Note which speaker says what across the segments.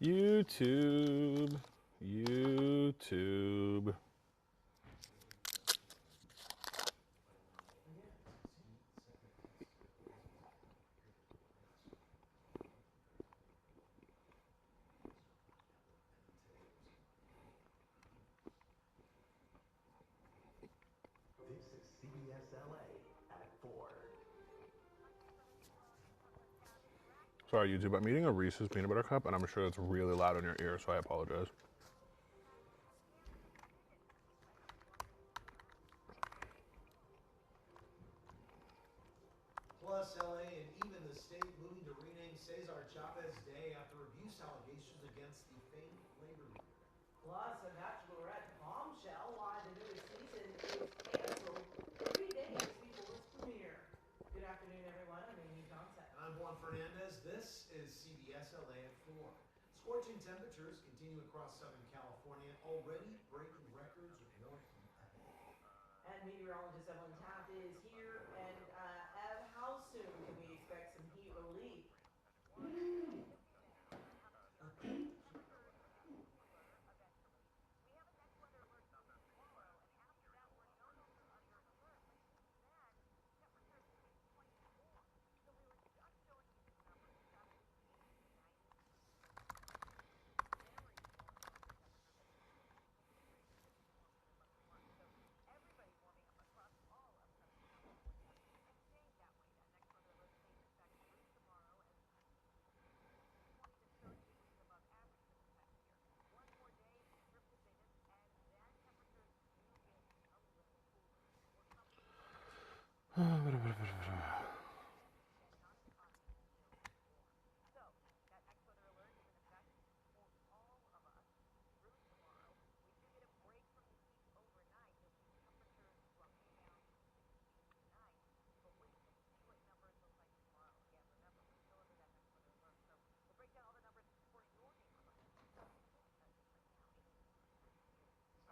Speaker 1: YouTube. YouTube.
Speaker 2: This is CBS LA at 4.
Speaker 1: Sorry, YouTube. I'm eating a Reese's peanut butter cup, and I'm sure it's really loud in your ear, so I apologize.
Speaker 3: Plus, LA and even the state moving to rename Cesar Chavez Day after abuse allegations against the famed labor leader.
Speaker 4: Plus, a bachelorette bombshell why the newest season is canceled 3 days before its premiere. Good afternoon, everyone. I'm Amy Johnson.
Speaker 3: And I'm Juan Fernandez. This is CBS LA at 4. Scorching temperatures continue across Southern California, already breaking records with more heat ahead.
Speaker 4: And meteorologist Evelyn Taft is here. And Ev, how soon can we expect some heat relief?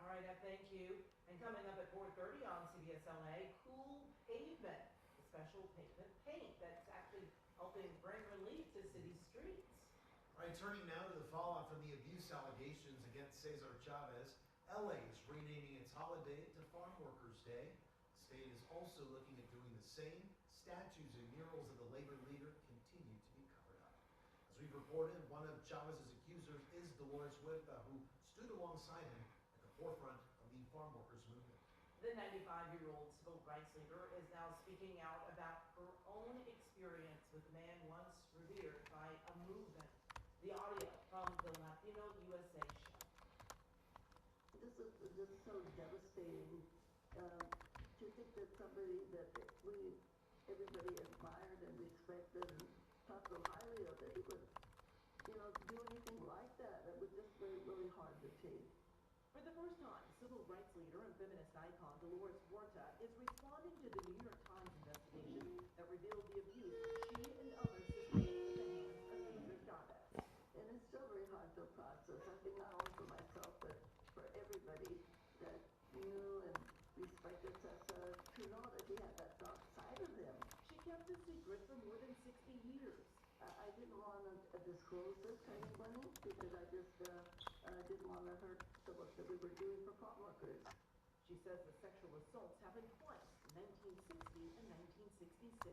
Speaker 4: All right, Ev, thank you. And coming up at 4:30 on CBS LA, Cool Pavement, the special pavement paint that's actually helping bring relief to city streets.
Speaker 3: All right, turning now to the fallout from the abuse allegations against Cesar Chavez. LA is renaming its holiday to Farm Workers Day. The state is also looking at doing the same. Statues and murals of the labor leader continue to be covered up. As we've reported, one of Chavez's accusers is Dolores Huerta, who stood alongside him at the forefront of the farm workers movement.
Speaker 4: The 95-year-old civil rights leader is now speaking out about her own experience with a man once revered by a movement. The audio from the Latino USA show.
Speaker 5: This is just so devastating to think that somebody that everybody admired and respected and thought so highly of, that he would, do anything like that. It was just very, really hard to take.
Speaker 4: For the first time, civil rights leader and feminist icon Dolores Huerta is responding to the New York Times investigation that revealed the abuse she and others sustained at the hands of Cesar Chavez.
Speaker 5: And it's still very hard to process. I think not only for myself, but for everybody that knew and respected Cesar, to know that he had that dark side of him.
Speaker 4: She kept the secret for more than 60 years.
Speaker 5: I didn't want to disclose this to anybody because I just didn't want to hurt the work that we were doing for farm workers.
Speaker 4: She says the sexual assaults happened twice, in 1960 and 1966.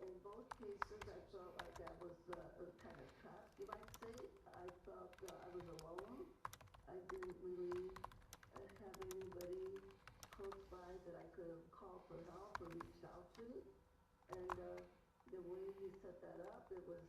Speaker 5: In both cases, I felt like I was kind of trapped, you might say. I felt I was alone. I didn't really have anybody close by that I could have called for help or reached out to. And the way he set that up, it was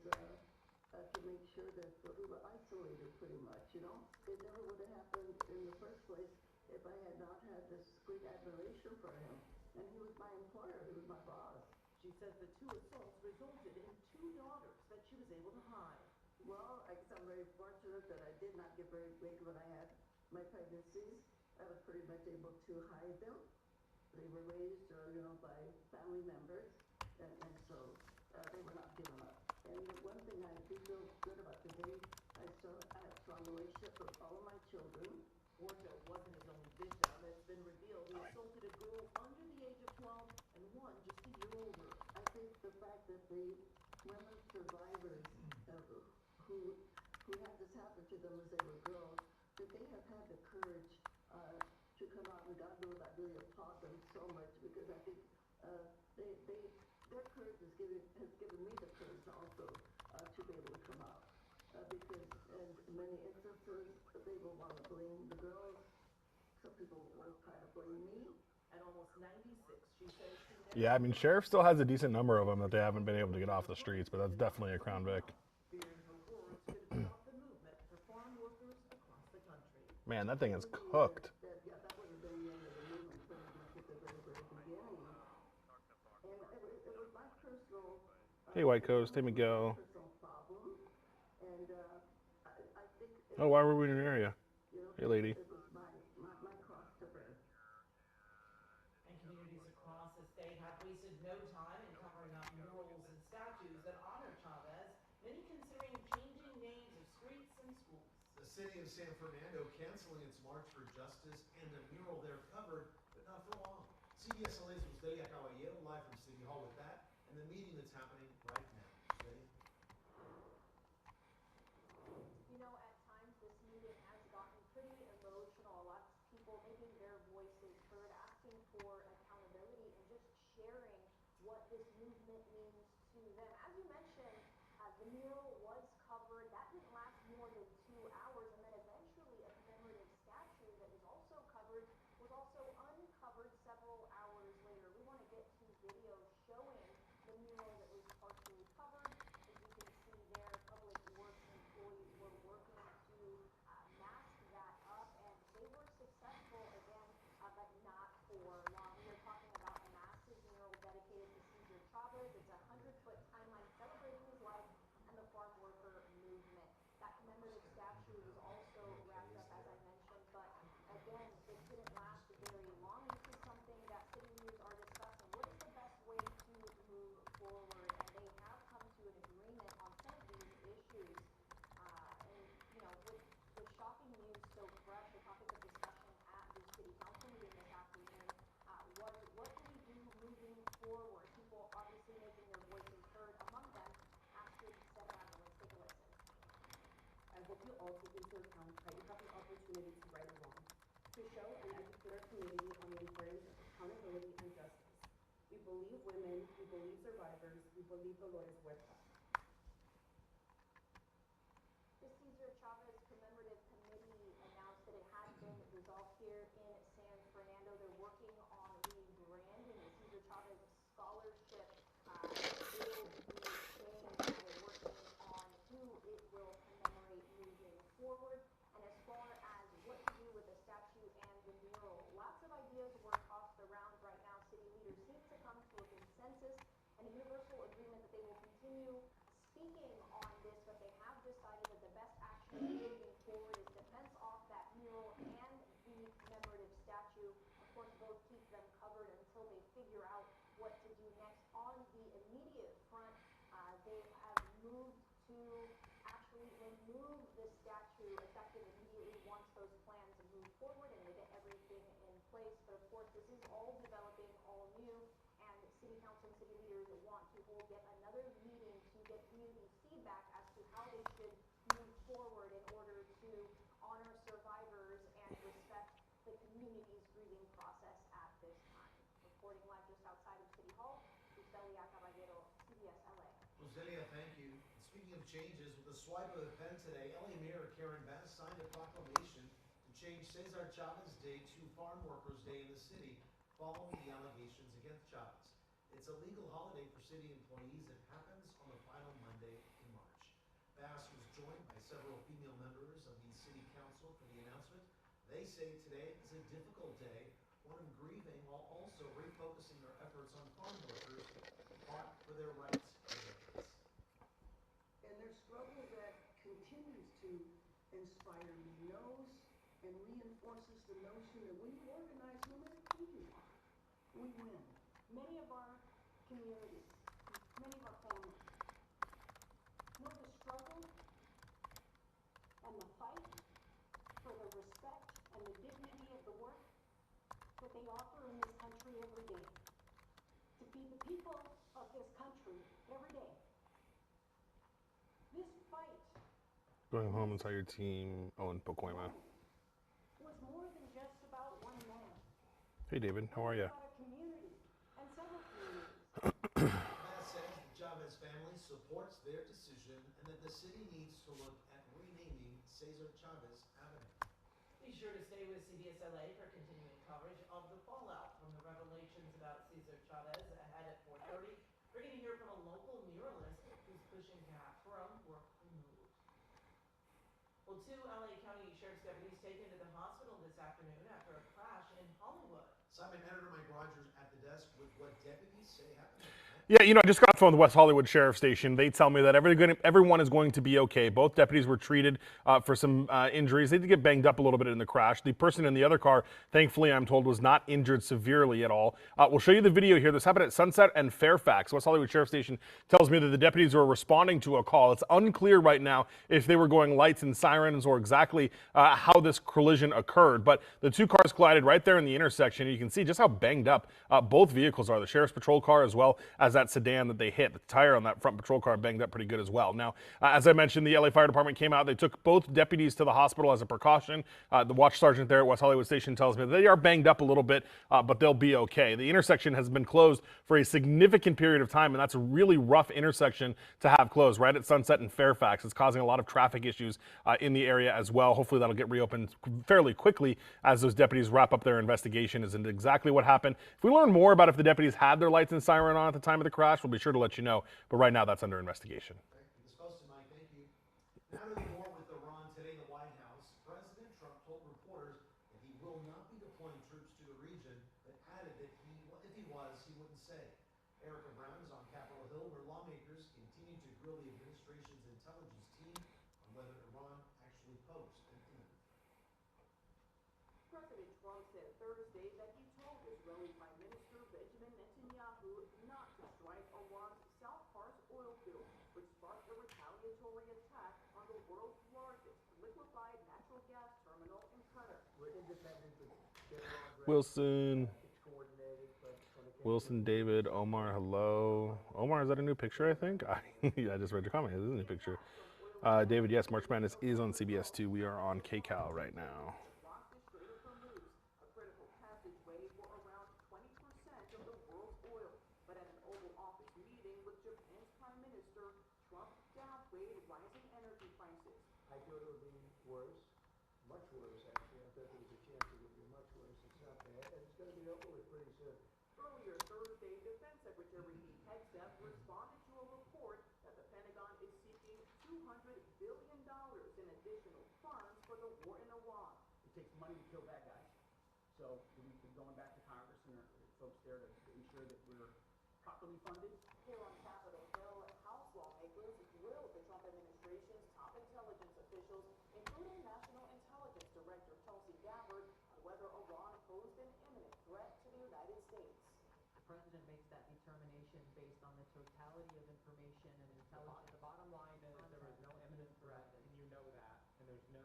Speaker 5: to make sure that we were isolated pretty much, It never would have happened in the first place if I had not had this great admiration for him. And he was my employer, he was my boss.
Speaker 4: She says the two assaults resulted in 2 daughters that she was able to hide.
Speaker 5: Well, I guess I'm very fortunate that I did not get very big when I had my pregnancies. I was pretty much able to hide them. They were raised, by family members, and so they were not given up. And the one thing I do feel good about today, I have a strong relationship with all of my children.
Speaker 4: Huerta wasn't his only victim. It's been revealed he assaulted a girl under the age of 12 and one just a year older.
Speaker 5: I think the fact that the women survivors who who had this happen to them as they were girls, that they have had the courage to come out, and God knows I really applaud them so much, because I think their courage has given me the courage also to be able to come out, because in many instances they will want to blame the girls. Some people will try to blame me.
Speaker 4: At almost 96, she says she never
Speaker 1: Yeah, I mean, Sheriff still has a decent number of them that they haven't been able to get off the streets, but that's definitely a Crown Vic.
Speaker 4: fear in her words could stop the movement for farm workers across the country.
Speaker 1: Man, that thing is cooked.
Speaker 5: That would have been the end of the movement pretty much at the very, very beginning. And it was my personal.
Speaker 1: Hey, White Coast. Hey, Miguel.
Speaker 5: Personal problem, and I think.
Speaker 1: Oh, why were we in your area?
Speaker 5: You know,
Speaker 1: Hey, lady.
Speaker 5: it was my cross to bear.
Speaker 4: And communities across the state have wasted no time in covering up murals and statues that honor Chavez, many considering changing names of streets and schools.
Speaker 3: The city of San Fernando canceling its March for Justice and a mural there covered, but not for long. CBS LA's Roselia Caballero live from City Hall with that and the meeting that's happening right now. Roselia?
Speaker 6: You know, at times this meeting has gotten pretty emotional. Lots of people making their voices heard, asking for accountability and just sharing what this movement means to them. As you mentioned, the mural was covered. That didn't last more than 2 hours, and then eventually a commemorative statue that was also covered was also uncovered several hours later. We want to get to video showing the mural that was partially covered. As you can see there, public works employees were working to mask that up, and they were successful again, but not for long. We are talking about a massive mural dedicated to Cesar Chavez. It's a 100-foot timeline celebrating his life and the farm worker movement. That commemorative statue was also wrapped up, as I mentioned, but again, it didn't last very long. This is something that city leaders are discussing. What is the best way to move forward? And they have come to an agreement on some of these issues. And, you know, with shocking news so fresh, the topic of discussion at the city council meeting this afternoon was what do we do moving forward? People obviously making their voices heard, among them Astrid Serrano. Let's take a listen.
Speaker 7: I hope you all take into account that you have the opportunity to right or wrong, to show and educate our community on the importance of accountability and justice. We believe women, we believe survivors, we believe Dolores Huerta.
Speaker 6: The Cesar Chavez Commemorative Committee announced that it had been dissolved here in San Fernando. They're working on rebranding the Cesar Chavez Scholarship. Will be changed. They're working on who it will commemorate moving forward. And as far as what to do with the statue and the mural, lots of ideas were tossed around right now. City leaders seem to come to a consensus and a universal agreement that they will continue speaking on this, but they have decided that the best action moving forward is to fence off that mural and the commemorative statue. Of course, both keep them covered until they figure out what to do next. On the immediate front, they have moved to actually remove the statue effective immediately once those plans move forward and they get everything in place. But of course, this is all developing, all new, and city council and city leaders want to hold yet another meeting to get community feedback as to how they should move forward in order to honor survivors and respect the community's grieving process at this time. Reporting live just outside of City Hall, Roselia Caballero, CBS LA.
Speaker 3: Roselia, thank you. And speaking of changes, with a swipe of a pen today, LA Mayor Karen Bass signed a proclamation to change Cesar Chavez Day to Farm Workers Day in the city following the allegations against Chavez. It's a legal holiday for city employees that happens on the final Monday in March. Bass was joined by several female members of the city council for the announcement. They say today is a difficult day, one of grieving, while also refocusing their efforts on farm workers who fought for their rights and justice.
Speaker 5: And their struggle that continues to inspire me, knows and reinforces the notion that when you organize, no matter who you are, we win.
Speaker 6: Many of our communities, many of our families know the struggle and the fight for the respect and the dignity of the work that they offer in this country every day. To feed the people of this country every day. This fight
Speaker 1: Go Going home and saw your team. Oh, in Pacoima.
Speaker 6: Was more than just about one man.
Speaker 1: Hey, David. How are you?
Speaker 6: About a community and several communities.
Speaker 3: Bass says the Chavez family supports their decision and that the city needs to look at renaming Cesar Chavez Avenue.
Speaker 4: Be sure to stay with CBS LA for continuing coverage of the fallout from the revelations about Cesar Chavez ahead at 4:30. We're going to hear from a local muralist who's pushing to have from work removed. Well, 2 LA County Sheriff's deputies taken to the hospital this afternoon after a crash in Hollywood.
Speaker 3: Simon, Editor Mike Rogers at the desk with what deputies say happened.
Speaker 1: Yeah, I just got off the phone with the West Hollywood Sheriff Station. They tell me that everyone is going to be okay. Both deputies were treated for some injuries. They did get banged up a little bit in the crash. The person in the other car, thankfully, I'm told, was not injured severely at all. We'll show you the video here. This happened at Sunset and Fairfax. West Hollywood Sheriff Station tells me that the deputies were responding to a call. It's unclear right now if they were going lights and sirens or exactly how this collision occurred. But the two cars collided right there in the intersection. You can see just how banged up both vehicles are. The Sheriff's Patrol car as well as that sedan that they hit. The tire on that front patrol car banged up pretty good as well. Now, as I mentioned, the LA Fire Department came out. They took both deputies to the hospital as a precaution. The watch sergeant there at West Hollywood Station tells me they are banged up a little bit, but they'll be okay. The intersection has been closed for a significant period of time, and that's a really rough intersection to have closed right at Sunset and Fairfax. It's causing a lot of traffic issues in the area as well. Hopefully that'll get reopened fairly quickly as those deputies wrap up their investigation as into exactly what happened. If we learn more about if the deputies had their lights and siren on at the time of the crash, we'll be sure to let you know. But right now, that's under investigation.
Speaker 3: Okay, keep us posted, Mike. Thank you. Now to the war with Iran. Today in the White House, President Trump told reporters that he will not be deploying troops to the region, but added that if he was, he wouldn't say. Erica Brown is on Capitol Hill, where lawmakers continue to grill the administration's intelligence team on whether Iran actually posed an imminent threat.
Speaker 4: President Trump said Thursday that he told Israeli Prime Minister Benjamin Netanyahu not to strike Iran's South Pars oil field, which sparked a retaliatory attack on the world's largest liquefied natural gas terminal in Qatar.
Speaker 1: Wilson, David, Omar, hello. Omar, is that a new picture, I think? Yeah, I just read your comment. It is a new picture. David, yes, March Madness is on CBS 2. We are on KCAL right now.
Speaker 4: Blocked the Strait of Hormuz, a critical passageway for around 20% of the world's oil. But at an Oval Office meeting with Japan's Prime Minister, Trump downplayed rising energy prices.
Speaker 8: I thought it would be worse, much worse actually. I thought there was a chance it would be much worse. It's not bad, and it's going to be over with pretty soon.
Speaker 4: Earlier Thursday, Defense Secretary Pete Hegseth responded to a report that the Pentagon is seeking $200 billion in additional funds for the war in Iran.
Speaker 8: It takes money to kill bad guys. So we've been going back to Congress and folks there to ensure that we're properly funded.
Speaker 6: Here on Capitol Hill, House lawmakers grilled the Trump administration's top intelligence officials, including National Intelligence Director Tulsi Gabbard, on whether Iran posed an imminent threat to the United States.
Speaker 4: The president makes that determination based on the totality of information and intelligence.
Speaker 9: The bottom line is there is no imminent threat, and you know that, and there's no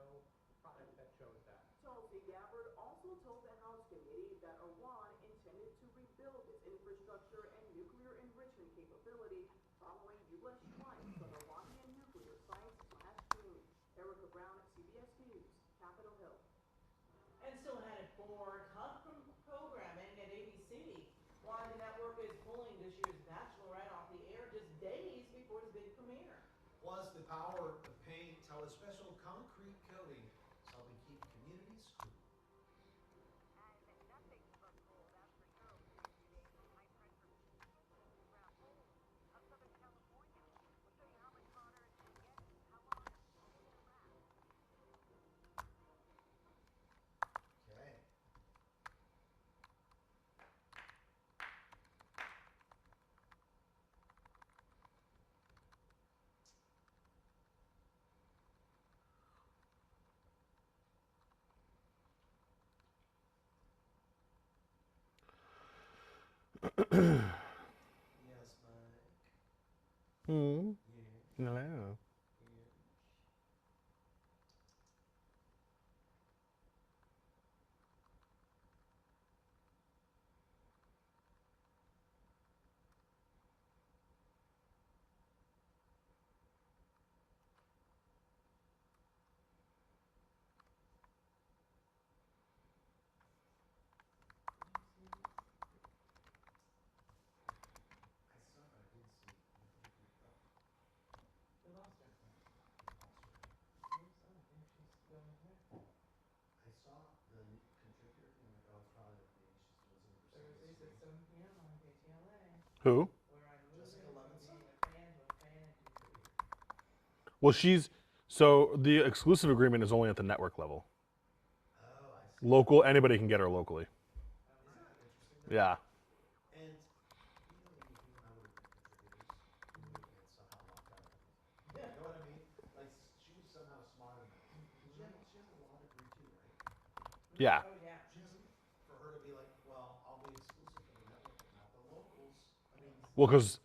Speaker 9: product that shows that.
Speaker 4: Tulsi Gabbard also told the House committee that Iran intended to rebuild its infrastructure and nuclear enrichment capability following U.S. strikes on Iranian nuclear sites last June. Erica Brown, CBS News, Capitol Hill. And still headed for cut from programming at ABC. Why the network is pulling this year's Bachelorette off the air just days before its big premiere.
Speaker 3: Plus, the power of paint, how a special concrete coating is helping keep communities cool. Okay. Yes, Mike.
Speaker 1: Hmm.
Speaker 3: Yeah.
Speaker 1: Hello. Who?
Speaker 9: where I'm
Speaker 3: Jessica
Speaker 9: moving to
Speaker 3: Levinson?
Speaker 9: be a fan and contributor.
Speaker 1: Well, so the exclusive agreement is only at the network level.
Speaker 3: Oh, I see.
Speaker 1: Local, anybody can get her locally.
Speaker 3: Isn't that interesting? Though?
Speaker 1: Yeah.
Speaker 3: And maybe you and I would have been contributors. We would have been somehow locked out of everything. You know what I mean? Like she was somehow smart enough. She has a law degree too, right?
Speaker 1: Yeah.
Speaker 9: Oh, yeah.
Speaker 3: She has for her to be like, well, I'll be exclusive for the network, but not the locals. I mean,
Speaker 1: Well, because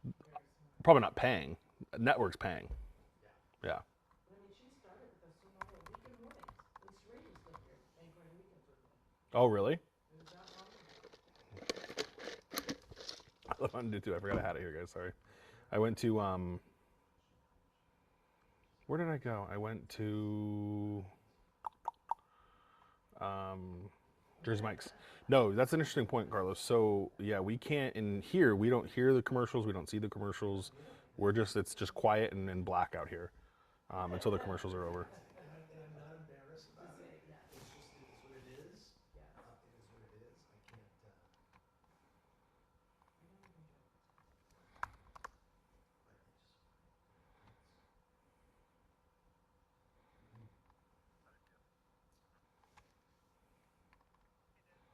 Speaker 9: Very smart.
Speaker 1: probably not paying. Network's paying.
Speaker 3: yeah.
Speaker 1: Yeah.
Speaker 9: But I mean, she started with the Somalia weekend mornings when Sheree was still here, anchoring weekends with me.
Speaker 1: Oh, really?
Speaker 9: It was that long ago.
Speaker 1: I wanted to do too. I forgot I had it here, guys. Sorry. I went to where did I go? I went to Jersey Mike's. No, that's an interesting point, Carlos. So yeah, we can't in here. We don't hear the commercials. We don't see the commercials. It's just quiet and black out here until the commercials are over.
Speaker 3: And I'm not embarrassed about it.
Speaker 9: Yes.
Speaker 3: It's just it is what it is.
Speaker 9: Yes.
Speaker 3: It is what it is. I can't.
Speaker 9: I don't even joke.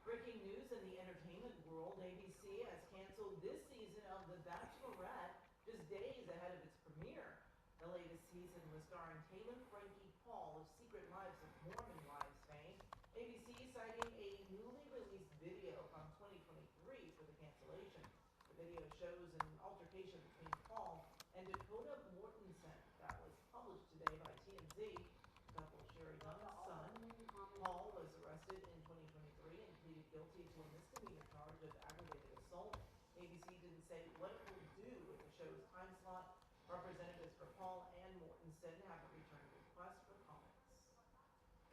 Speaker 9: Breaking news in the entertainment world, ABC has canceled this season of The Bachelorette just days ahead of its premiere. The latest season was starring Taylor Frankie Paul of Secret Lives of Mormon Wives fame. ABC citing a newly released video from 2023 for the cancellation. The video shows an altercation between Paul and Dakota Mortensen that was published today by TMZ. The couple share a young son. Paul was arrested in 2023 and pleaded guilty to a misdemeanor charge of aggravated assault. ABC didn't say what it will do with the show's time slot. Representatives for Paul and Mortensen haven't returned requests for comments.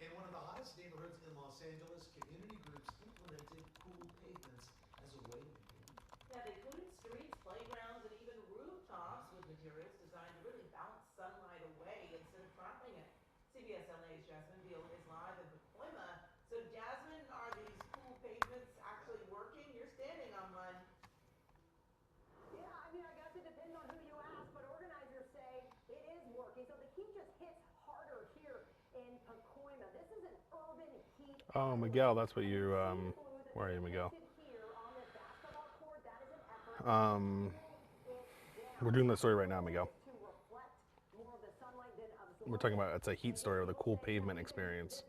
Speaker 3: In one of the hottest neighborhoods in Los Angeles, community groups implemented cool pavements as a way to begin.
Speaker 9: Yeah, they cleaned streets, playgrounds, and even rooftops with materials designed to really bounce sunlight away instead of trapping it. CBS LA's Jasmine Beal is live in Pacoima. So, Jasmine, are these cool pavements actually working? You're standing on one.
Speaker 6: Yeah, I mean, I guess it depends on who you ask, but organizers say it is working. So the heat just hits harder here in Pacoima. This is an urban heat.
Speaker 1: Oh, Miguel, that's what you. Where are you, Miguel? We're doing the story right now, Miguel. We're talking about it's a heat story with a cool pavement experience.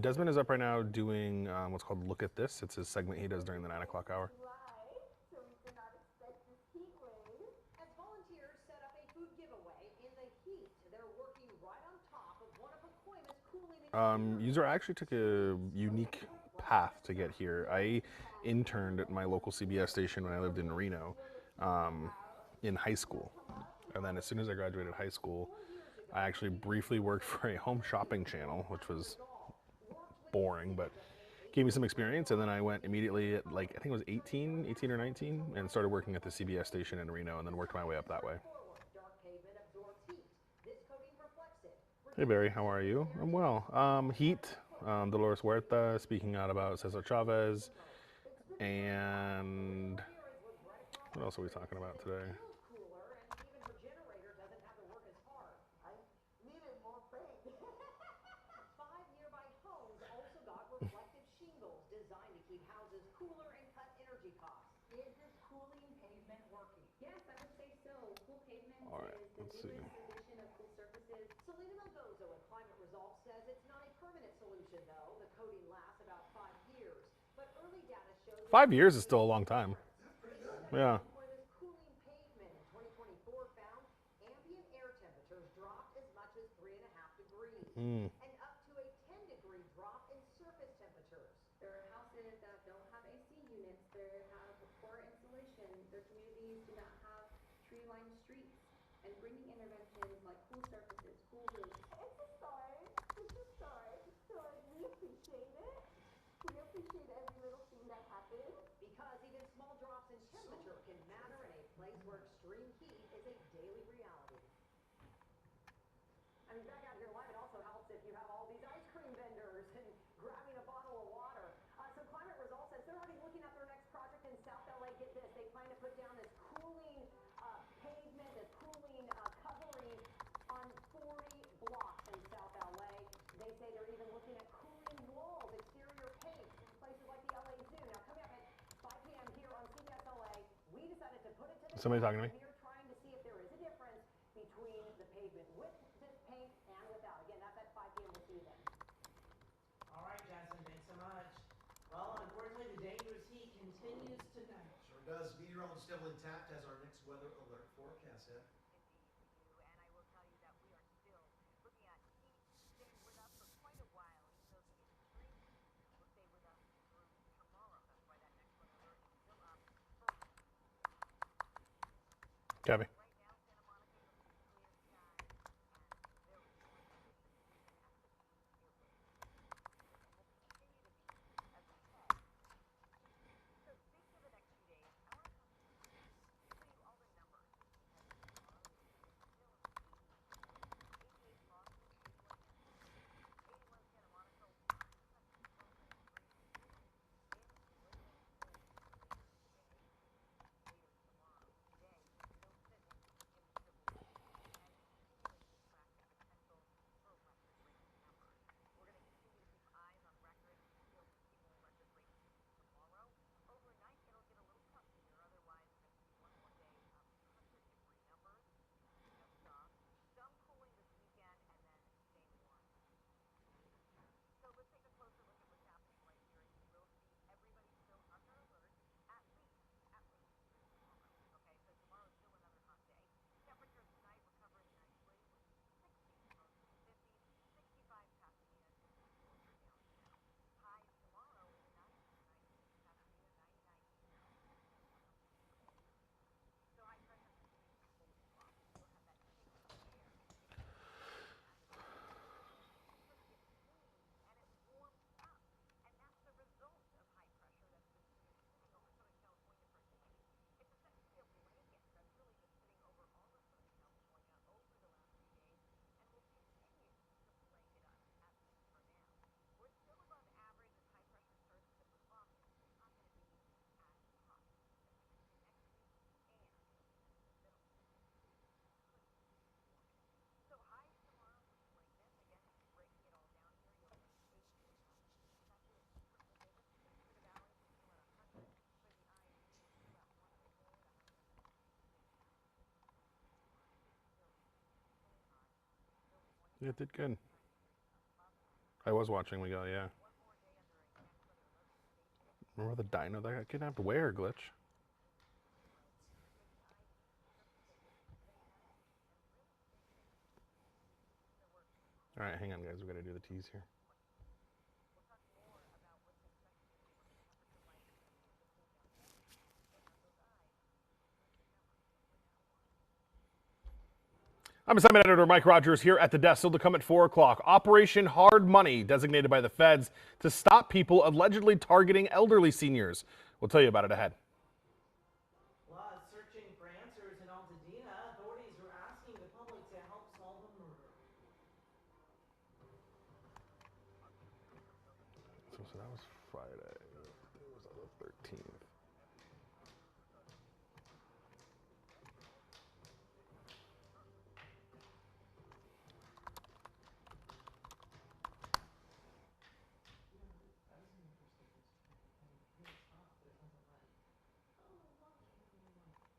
Speaker 1: Desmond is up right now doing what's called Look at This. It's his segment he does during the 9 o'clock hour.
Speaker 6: So we cannot expect this heat wave. As volunteers set up a food giveaway in the heat, they're working right on top of one of Pacoima's cooling.
Speaker 1: User actually took a unique path to get here. I interned at my local CBS station when I lived in Reno in high school. And then as soon as I graduated high school, I actually briefly worked for a home shopping channel, which was boring, but gave me some experience. And then I went immediately at I think it was 18 or 19, and started working at the CBS station in Reno, and then worked my way up that way. Hey Barry, how are you? I'm well. Heat, Dolores Huerta speaking out about Cesar Chavez, and what else are we talking about today?
Speaker 6: Designed to keep houses cooler and cut energy costs. Is this cooling pavement working?
Speaker 7: Yes, I would say so. Cool pavement
Speaker 1: All right,
Speaker 7: is the
Speaker 1: let's see.
Speaker 7: newest edition of cool surfaces.
Speaker 6: Selena Melgozo at Climate Resolve says it's not a permanent solution, though. The coating lasts about 5 years. But early data shows
Speaker 1: 5 years is still a long time. Yeah.
Speaker 6: For this cooling pavement in 2024 found ambient air temperatures dropped as much as 3.5 degrees. And up to a 10-degree drop in surface temperatures.
Speaker 7: There are houses that don't have AC units. They have poor insulation. Their communities do not have tree-lined streets. And bringing interventions like cool surfaces, cool roofs.
Speaker 6: It's a start. It's a start. So we appreciate it. We appreciate every little thing that happens. Because even small drops in temperature can matter in a place where extreme heat is a daily reality. I mean, back out here live, it also helps if you have all these ice cream vendors and grabbing a bottle of water. So Climate Resolve says they're already looking at their next project in South LA. Get this, they plan to put
Speaker 1: Somebody talking to me?
Speaker 6: And we are trying to see if there is a difference between the pavement with this paint and without. Again, that's at 5 p.m. We'll see you then.
Speaker 9: All right, Jackson, thanks so much. Well, unfortunately, the dangerous heat continues tonight.
Speaker 3: Sure does. Meteorologist Evelyn Taft has our next weather alert forecast. Ed.
Speaker 6: And I will tell you that we are still looking at heat staying with us for quite a while, even though the extremes will stay with us through tomorrow. That's why that next weather alert is still up for
Speaker 1: Gabby.
Speaker 6: right now. Santa Monica, you'll see clear skies and very warm conditions, even at the peak. It was 60 and will continue to be as we head. So speaking of the next few days, I want to show you all the numbers because tomorrow you'll see it still in the 80s. 88 Boston, 81 Manhattan, 81 Santa Monica, 100 Brooklyn, 3 in Williamsburg later today. Later tomorrow. Today, still sitting in the triple digits and continuing to track the potential for record-breaking numbers. We're going to continue to keep eyes on records, still keeping record-breaking tomorrow. Overnight, it'll get a little punchier. Otherwise, we're going to see one more day of 100-degree numbers. We just saw some cooling this weekend and then staying warm. So let's take a closer look at what's happening right here, and you will see everybody still under alert, at least through tomorrow. Okay, so tomorrow is still another hot day. Temperatures tonight recovering nicely with 60s, mostly 50s, 65 Pasadena, 64 for downtown. Highs tomorrow in the 90s, 96 Pasadena, 99 Easttown, and 103 for Oakland. So high pressure continues to hold you off. We still have that chilly air getting pushed in at the surface. It just gets cool and it warms up. And that's the result of high pressure that's been sitting over Southern California for days. It's essentially a blanket that's really been sitting over all of Southern California over the last few days and will continue to blanket us, at least for now. We're still above average as high pressure starts to move off. It's just not going to be as hot as we get into next week and in the middle of next week. Could be warming. So highs tomorrow looking like this. Again, breaking it all down here, you'll see 80 for Pasadena, touches for Las Vegas, 60 for the Valley, still at 100 for the IE, we're still at 100, 106 Pasadena. Tomorrow still extremely hot, still 20.
Speaker 1: Yeah, it did good.
Speaker 6: Trying to get above 90.
Speaker 1: I was watching. We got, yeah.
Speaker 6: One more day under a next weather alert for the station.
Speaker 1: Remember the dino that got kidnapped? Where, Glitch?
Speaker 6: For the IE, just stay nice and really stay safe. So we're
Speaker 1: All right, hang on, guys. We got to do the tease here.
Speaker 6: We'll talk more about what's expected today, what the temperature-wise continues to cool down some. Stay on those eyes on your camera from now on.
Speaker 1: I'm assignment editor Mike Rogers here at the desk. Still to come at 4 o'clock. Operation Hard Money, designated by the feds to stop people allegedly targeting elderly seniors. We'll tell you about it ahead.
Speaker 9: Plus, searching for answers in Altadena, authorities are asking the public to help solve a murder.
Speaker 1: So that was Friday. It was on the 13th.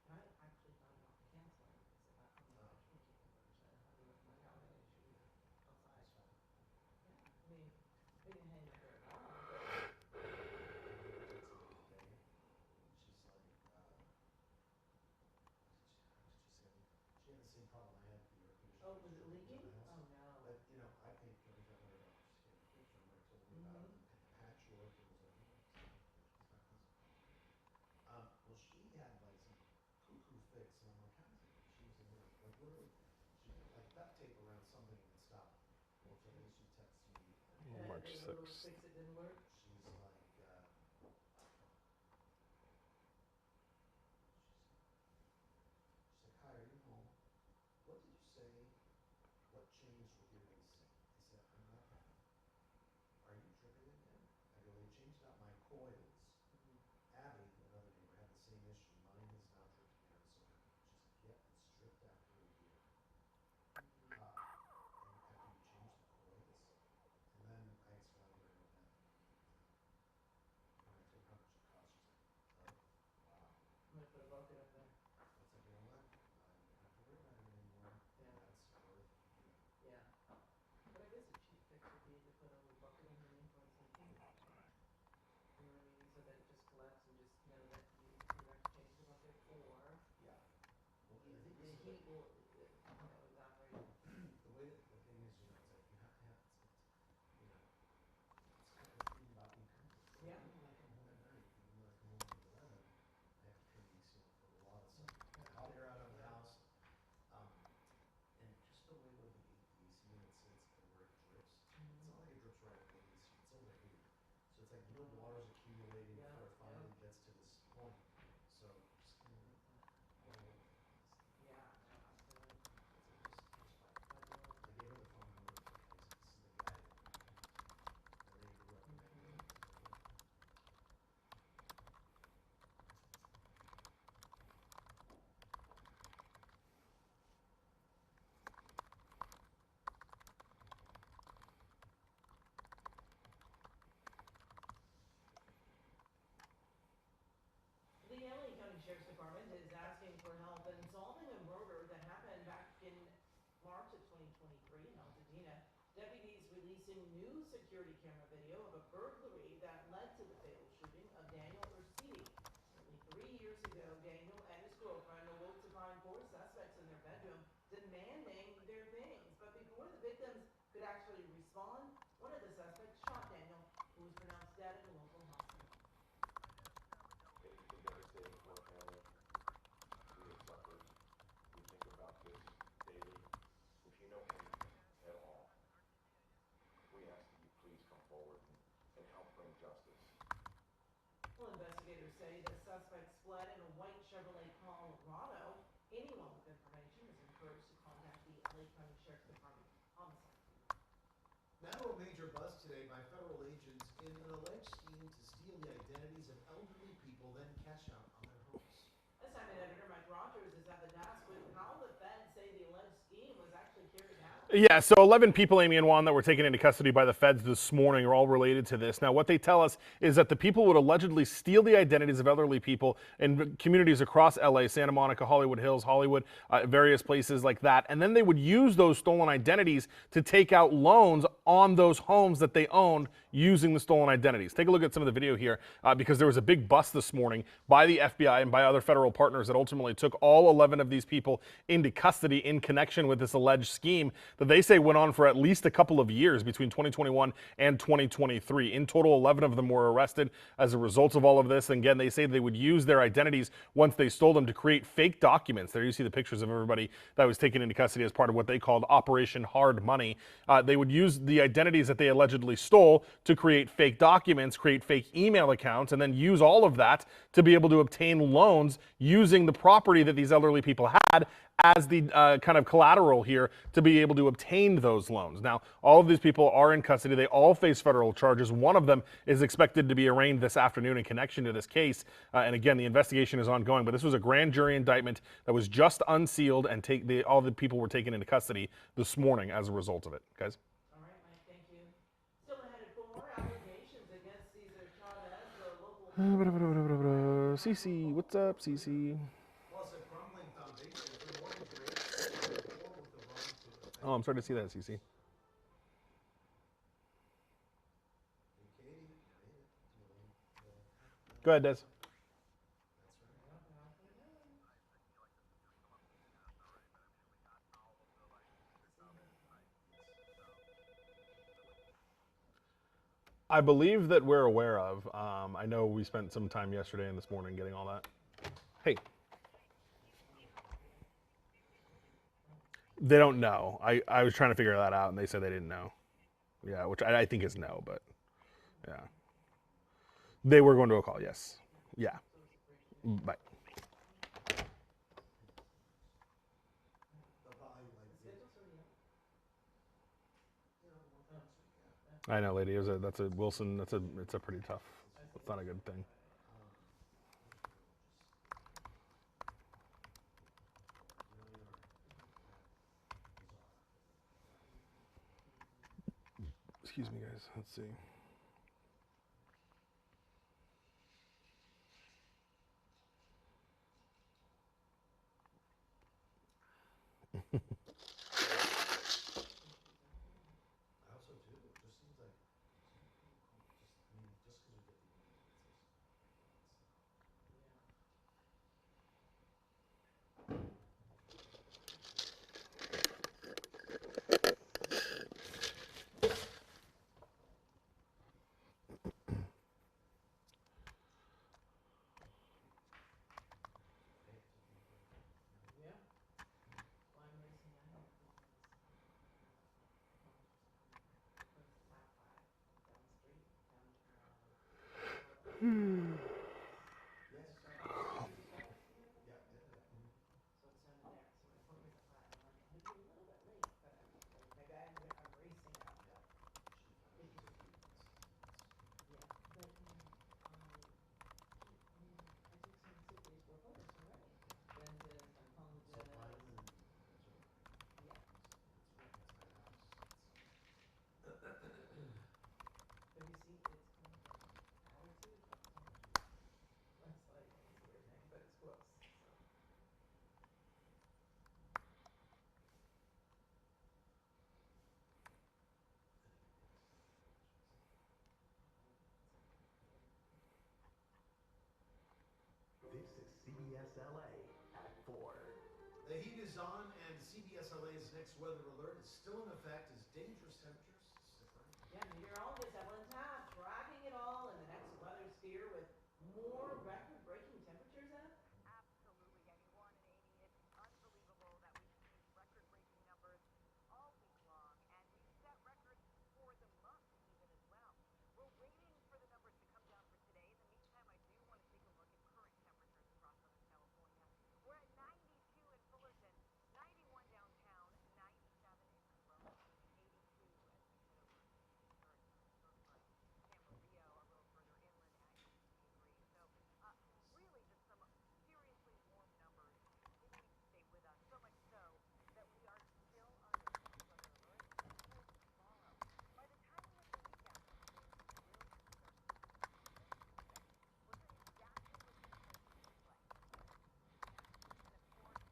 Speaker 9: I actually thought about canceling because I'm like, I can't keep the murders. I don't have an issue either. Outside. Yeah, I mean, we didn't hang up very long, but
Speaker 3: She's like, how did she say? She had the same problem I had with the air conditioner.
Speaker 9: oh, was it leaking?
Speaker 3: In the house.
Speaker 9: Oh no.
Speaker 3: But you know, I paid $2,500 to get a fridge from her. Told me about it, the patchwork, and was like, oh, it's not my fridge, it's my cousin. Well, she had like some cuckoo fix, and I'm like, how does it? She was in here, like literally, she put like duct tape around something and it stopped. Well, today she texts me and
Speaker 1: March
Speaker 9: The little
Speaker 1: 6th.
Speaker 9: fix it didn't work.
Speaker 3: she's like, she's like, hi, are you home? What did you say? What changed with your AC? I said, I'm not happy. Are you tripping again? I go, they changed out my coils. Abby, another neighbor, had the same issue. Mine has now tripped again, so just get it stripped after a year. And after you change the coils, and then I explained to her what happened. And when I told her how much it cost, she's like, oh, wow.
Speaker 9: I'm gonna put a bucket up there.
Speaker 3: It's like
Speaker 9: people, evaporate?
Speaker 3: The way that the thing is, it's like you have to have, you know, it's kind of a thing about me coming.
Speaker 9: Yeah.
Speaker 3: Even when I come home at night, even when I come home at 11, I have to turn the AC on for a lot of stuff. The hot air out of the house, and just the way where the AC unit sits and where it drips. It's not like it drips right at the AC. It's over here. So it's like water's accumulating
Speaker 9: Yeah,
Speaker 3: before it finally
Speaker 9: yeah.
Speaker 3: gets to this point. So just kind of all over the place.
Speaker 9: Yeah, no, absolutely.
Speaker 3: Just by. I gave her the phone number. This is the guy that LA recommended.
Speaker 9: The LA County Sheriff's Department is asking for help in solving a murder that happened back in March of 2023 in Altadena. Deputies releasing new security camera video of a burglary that led to the fatal shooting of Daniel Ursini. Nearly 3 years ago, Daniel and his girlfriend awoke to find four suspects in their bedroom demanding their things. But before the victims could actually respond, one of the suspects shot Daniel, who was pronounced dead at a local hospital.
Speaker 10: It's a devastating for our family. We have suffered. We think about this daily. If you know anything at all, we ask that you please come forward and help bring justice.
Speaker 9: Well, investigators say the suspects fled in a white Chevrolet Colorado. Anyone with information is encouraged to contact the LA County Sheriff's Department homicide team.
Speaker 3: Now to a major bust today by federal agents in an alleged scheme to steal the identities of elderly people, then cash out on their homes.
Speaker 9: Assignment editor Mike Rogers is at the desk with how the feds say the alleged scheme was actually carried out.
Speaker 1: Yeah, so 11 people, Amy and Juan, that were taken into custody by the feds this morning are all related to this. Now, what they tell us is that the people would allegedly steal the identities of elderly people in communities across LA, Santa Monica, Hollywood Hills, Hollywood, various places like that. And then they would use those stolen identities to take out loans on those homes that they owned using the stolen identities. Take a look at some of the video here because there was a big bust this morning by the FBI and by other federal partners that ultimately took all 11 of these people into custody in connection with this alleged scheme that they say went on for at least a couple of years between 2021 and 2023. In total, 11 of them were arrested as a result of all of this. And again, they say they would use their identities once they stole them to create fake documents. There you see the pictures of everybody that was taken into custody as part of what they called Operation Hard Money. They would use the identities that they allegedly stole to create fake documents, create fake email accounts, and then use all of that to be able to obtain loans using the property that these elderly people had as the kind of collateral here to be able to obtain those loans. Now, all of these people are in custody. They all face federal charges. One of them is expected to be arraigned this afternoon in connection to this case. And again, the investigation is ongoing, but this was a grand jury indictment that was just unsealed, and all the people were taken into custody this morning as a result of it. Guys?
Speaker 9: All right, Mike, thank you. Still headed for more allegations against Cesar Chavez, the local...
Speaker 1: Cece, what's up, Cece?
Speaker 3: Plus, a crumbling foundation for mortgage rates with the wrong to
Speaker 1: Oh, I'm starting to see that, Cece.
Speaker 3: Hey, Katie, you made it.
Speaker 1: Go ahead, Des.
Speaker 3: That's right.
Speaker 1: I believe that we're aware of. I know we spent some time yesterday and this morning getting all that. Hey. They don't know. I was trying to figure that out, and they said they didn't know. Yeah, which I think is no, but yeah. They were going to a call, yes. Yeah. Bye. I know, lady. That's a Wilson. It's a pretty tough. It's not a good thing. Excuse me, guys. Let's see.
Speaker 3: I also do. It just seems like just because we get the email, Yes. Yeah.
Speaker 9: So it sounded there. So my phone was flat. I'm like, I'd be a little bit late, but maybe I'm racing out.
Speaker 3: Yeah.
Speaker 9: It just, yeah, but I took some sick days for photos already. Dentist,
Speaker 3: So mine
Speaker 9: oncologist.
Speaker 3: and those are mine.
Speaker 9: Yeah.
Speaker 3: That's my house.
Speaker 9: But you see, it's coming from attitude. It's like, it's a weird thing, but it's close. So.
Speaker 2: This is CBS LA at 4.
Speaker 3: The heat is on, and CBS LA's next weather alert is still in effect as dangerous temperatures stick around.
Speaker 9: Yeah, meteorologist Evelyn Taft tracking it all in the next weather sphere with more record-breaking temperatures in it.
Speaker 6: Absolutely. I mean, Warren and Amy, it's unbelievable that we've seen these record-breaking numbers all week long, and we've set records for the month even as well. We're waiting for the numbers to come down for today. In the meantime, I do want to take a look at current temperatures across Southern California. We're at 92 in Fullerton, 91 downtown, 97 in Corona, 82 as we head over to Hurricane Coastline. Camarillo, a little further inland, at 83 degrees. So, really just some seriously warm numbers continuing to stay with us. So much so that we are still under this weather alert until tomorrow. By the time we hit the weekend, things will ease our we're hearing exactly what these temperatures look like. And of course, we will show you the like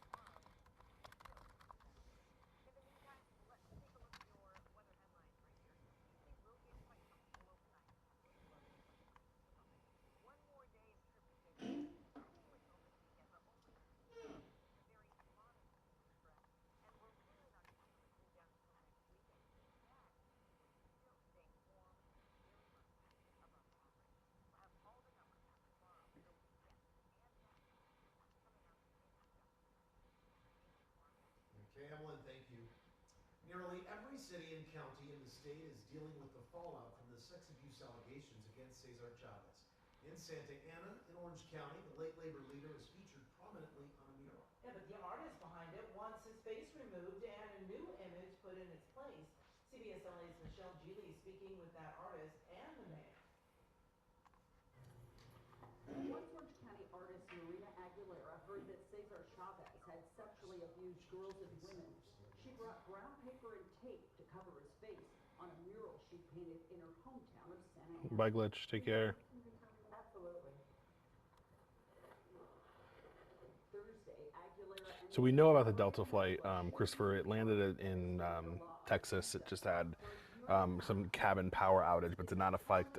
Speaker 6: tomorrow, still in the meantime, let's take a look at your weather headlines right here. We will get quite comfortable overnight. Low 11 20 degrees at the moment. One more day of trepidation, cooling over the weekend, but only a very modest stretch. And we're really not going to see the cool down until next week. And even then, we're still staying warm, very much above average. We'll have all the numbers for tomorrow, the weekend, and next. That's coming up in just a second. Amy, Mark, back to you.
Speaker 3: Okay, Evelyn, thank you. Nearly every city and county in the state is dealing with the fallout from the sex abuse allegations against Cesar Chavez. In Santa Ana, in Orange County, the late labor leader is featured prominently on a mural.
Speaker 9: Yeah, but the artist behind it wants his face removed and a new image put in its place. CBS LA's Michelle Geely speaking with that artist and the mayor.
Speaker 4: Once Orange County artist Marina Aguilera heard that Cesar Chavez had sexually abused girls and women, she brought brown paper and tape to cover his face on a mural she painted in her hometown of Santa Ana.
Speaker 1: Bye, Glitch. Take care.
Speaker 4: Absolutely. Thursday, Aguilera and
Speaker 1: So we know about the Delta flight, Christopher. It landed in Texas. It just had some cabin power outage, but did not affect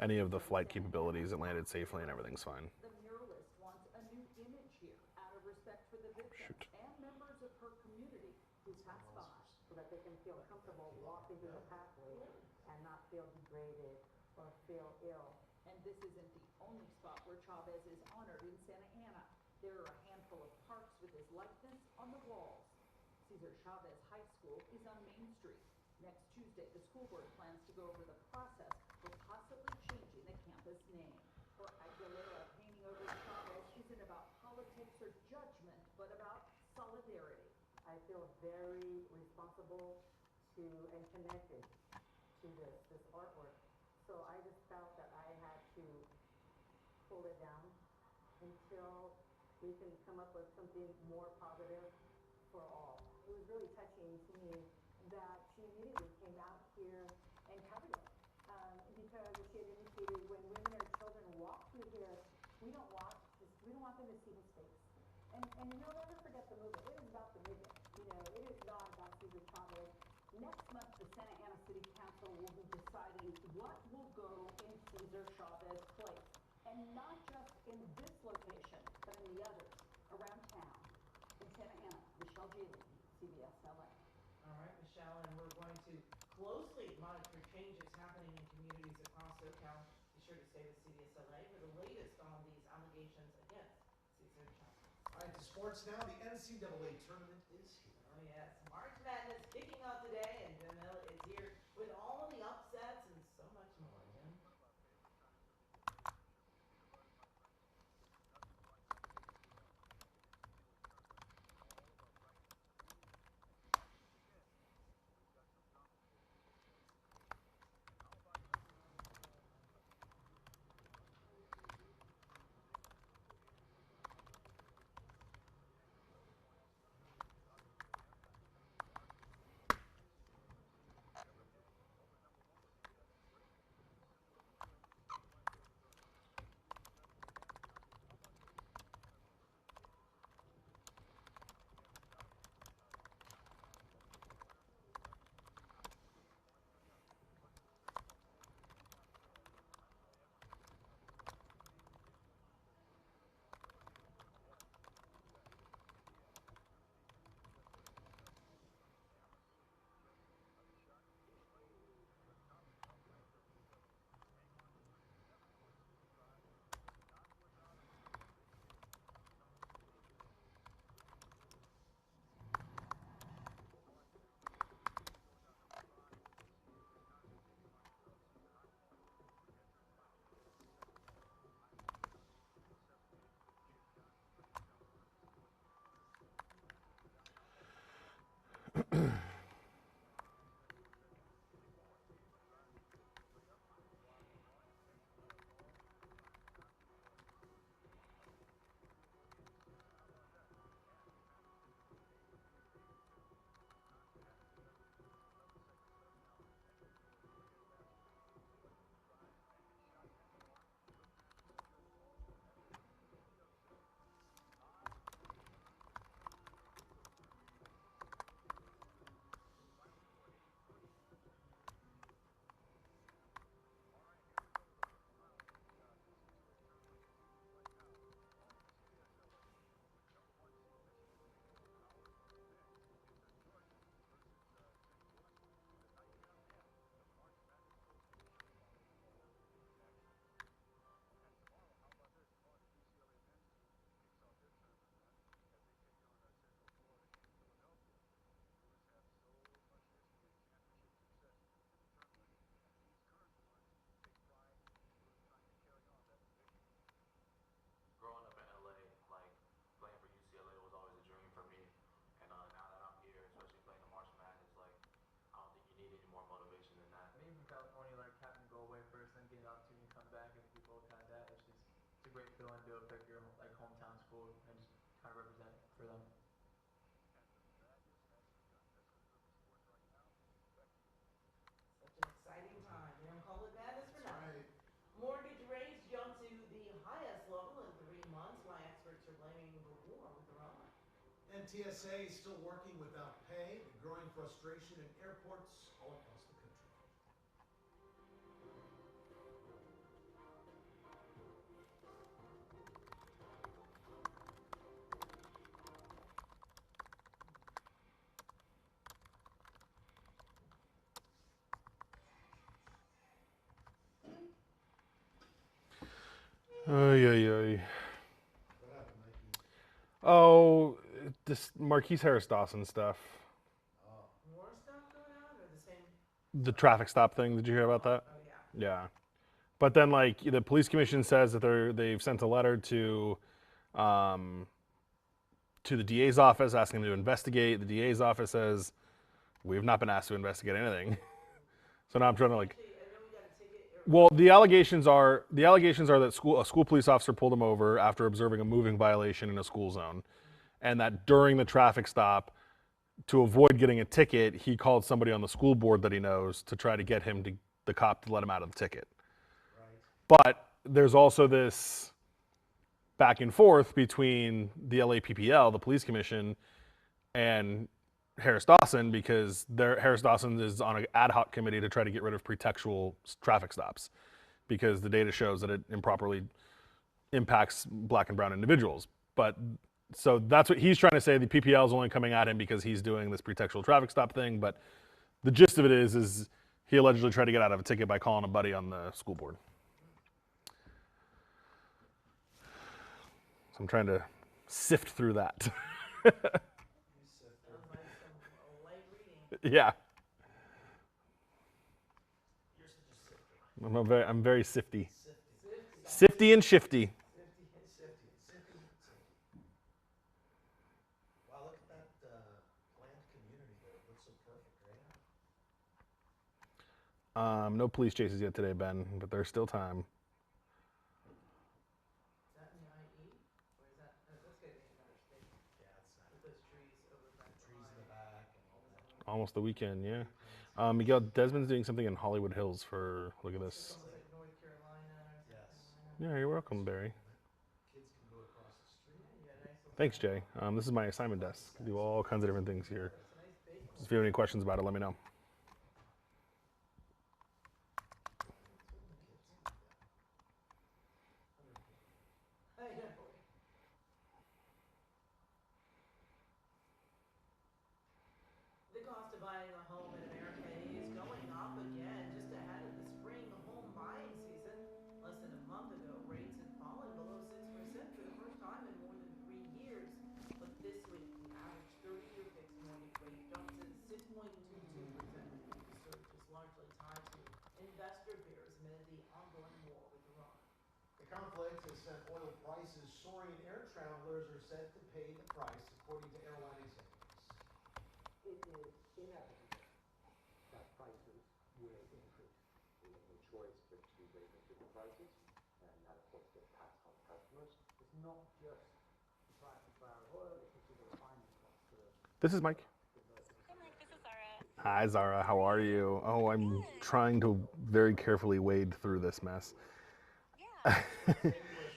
Speaker 1: any of the flight capabilities. It landed safely and everything's fine.
Speaker 4: the muralist wants a new image here out of respect for the victims and members of her community who passed by.
Speaker 11: So that they can feel comfortable walking through the pathway and not feel degraded or feel ill.
Speaker 4: And this isn't the only spot where Chavez is honored in Santa Ana. There are a handful of parks with his likeness on the walls. Cesar Chavez High School is on Main Street. Next Tuesday, the school board plans to go over the process for possibly changing the campus name. For Aguilera, painting over Chavez isn't about politics or judgment, but about solidarity.
Speaker 11: I feel very responsible to and connected to this artwork. So I just felt that I had to pull it down until we can come up with something more positive for all. It was really touching to me that she immediately came out here and covered it. Because she had indicated when women or children walk through here, we don't want them to see his face. And you'll never forget the movement. It is about the movement. You know, it is not about Cesar Chavez.
Speaker 4: Next month, the Santa Ana City Council will be deciding what will go in Cesar Chavez's place. And not just in this location, but in the others around town. In Santa Ana, Michelle Geely, CBS LA.
Speaker 9: All right, Michelle, and we're going to closely monitor changes happening in communities across SoCal. Be sure to stay with CBS LA for the latest on these allegations against Cesar Chavez.
Speaker 3: All right, to sports now. The NCAA tournament is here.
Speaker 9: Oh yes, March Madness kicking off today, and Jamil is here with all the upsets and so much more, Jim.
Speaker 12: Growing up in LA, like playing for UCLA was always a dream for me. And now that I'm here, especially playing the March Madness, like I don't think you need any more motivation than that.
Speaker 13: Being from California, like having to go away first and getting an opportunity to come back and people kind of that, it's a great feeling to pick your like hometown school and just kind of represent for them.
Speaker 9: Such an exciting time. They don't call it madness for nothing.
Speaker 3: Right.
Speaker 9: Mortgage rates jumped to the highest level in 3 months. Why experts are blaming the war with Iran.
Speaker 3: And TSA is still working without pay, and growing frustration in airports all across the country.
Speaker 1: Ay, ay, ay.
Speaker 3: What happened, Mikey?
Speaker 1: Oh, this Marquise Harris Dawson stuff.
Speaker 9: More stuff going on or the same?
Speaker 1: The traffic stop thing. Did you hear about that?
Speaker 9: Oh, yeah.
Speaker 1: Yeah. But then, like, the police commission says that they've sent a letter to the DA's office asking them to investigate. The DA's office says we have not been asked to investigate anything. So now I'm trying to like.
Speaker 9: Actually, I know we got a ticket.
Speaker 1: Well, the allegations are that a school police officer pulled him over after observing a moving violation in a school zone, and that during the traffic stop, to avoid getting a ticket, he called somebody on the school board that he knows to try to get the cop to let him out of the ticket.
Speaker 3: Right.
Speaker 1: But there's also this back and forth between the LAPPL, the police commission, and Harris Dawson, because Harris Dawson is on an ad hoc committee to try to get rid of pretextual traffic stops, because the data shows that it improperly impacts black and brown individuals. But so that's what he's trying to say. The PPL is only coming at him because he's doing this pretextual traffic stop thing. But the gist of it is he allegedly tried to get out of a ticket by calling a buddy on the school board. So I'm trying to sift through that.
Speaker 9: Sounds like some light reading.
Speaker 1: Yeah. I'm very sifty.
Speaker 3: Sifty.
Speaker 1: Sifty and shifty.
Speaker 3: Sifty. Wow, look at that planned community there. It looks so perfect, right?
Speaker 1: No police chases yet today, Ben, but there's still time.
Speaker 9: Is that in the IE? Or is that, that's gotta be in another state,
Speaker 3: Yeah, it's not.
Speaker 9: with those trees over back
Speaker 3: Trees in the
Speaker 9: behind.
Speaker 3: back and all that.
Speaker 1: Almost the weekend, yeah. Miguel, Desmond's doing something in Hollywood Hills for, look at
Speaker 9: It's
Speaker 1: this.
Speaker 9: almost like North Carolina or South
Speaker 3: Yes.
Speaker 9: Carolina.
Speaker 1: Yeah, you're welcome, Barry.
Speaker 3: Kids can go across the street.
Speaker 9: Yeah, you got a nice little.
Speaker 1: Thanks, Jay. This is my assignment desk. I do all kinds of different things here.
Speaker 9: It's a nice bacon.
Speaker 1: If you have any questions about it, let me know.
Speaker 9: I know. The cost of buying a home in America is going up again just ahead of the spring home buying season. Less than a month ago, rates had fallen below 6% for the first time in more than 3 years. But this week, the average 30-year fixed mortgage rate jumped to 6.22%. The surge is largely tied to investor fears amid the ongoing war with Iran.
Speaker 3: The conflict has sent oil prices soaring, and air travelers are set to pay the price, according to airline executives.
Speaker 2: It is inevitable that prices will increase. We have no choice but to raise the ticket prices, and that, of course, gets passed on to customers. It's not just the price of barrel of oil, it's also the refining costs.
Speaker 1: This is Mike.
Speaker 14: Hi, Mike. This is Zara.
Speaker 1: Hi, Zara. How are you? Oh, I'm trying to very carefully wade through this mess.
Speaker 14: Yeah. I think